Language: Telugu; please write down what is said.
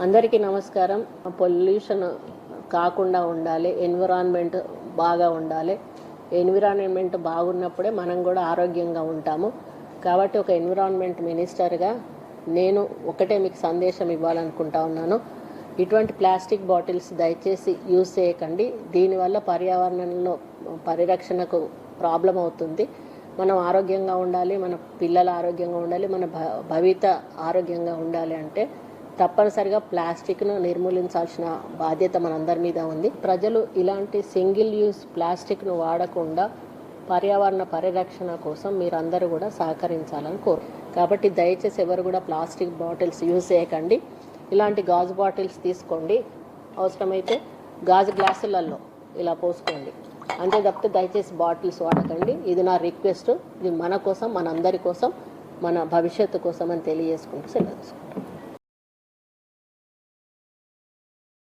అందరికీ నమస్కారం. పొల్యూషన్ కాకుండా ఉండాలి, ఎన్విరాన్మెంట్ బాగా ఉండాలి. ఎన్విరాన్మెంట్ బాగున్నప్పుడే మనం కూడా ఆరోగ్యంగా ఉంటాము. కాబట్టి ఒక ఎన్విరాన్మెంట్ మినిస్టర్గా నేను ఒకటే మీకు సందేశం ఇవ్వాలనుకుంటా ఉన్నాను. ఇటువంటి ప్లాస్టిక్ బాటిల్స్ దయచేసి యూజ్ చేయకండి. దీనివల్ల పర్యావరణంలో పరిరక్షణకు ప్రాబ్లం అవుతుంది. మనం ఆరోగ్యంగా ఉండాలి, మన పిల్లల ఆరోగ్యంగా ఉండాలి, మన భవిత ఆరోగ్యంగా ఉండాలి అంటే తప్పనిసరిగా ప్లాస్టిక్ను నిర్మూలించాల్సిన బాధ్యత మనందరి మీద ఉంది. ప్రజలు ఇలాంటి సింగిల్ యూజ్ ప్లాస్టిక్ను వాడకుండా పర్యావరణ పరిరక్షణ కోసం మీరందరూ కూడా సహకరించాలని కోరు. కాబట్టి దయచేసి ఎవరు కూడా ప్లాస్టిక్ బాటిల్స్ యూజ్ చేయకండి. ఇలాంటి గాజు బాటిల్స్ తీసుకోండి. అవసరమైతే గాజు గ్లాసులలో ఇలా పోసుకోండి. అంతే తప్పితే దయచేసి బాటిల్స్ వాడకండి. ఇది నా రిక్వెస్ట్. ఇది మన కోసం, మనందరి కోసం, మన భవిష్యత్తు కోసం అని తెలియజేసుకుంటూ సెలవు తీసుకుంటాం.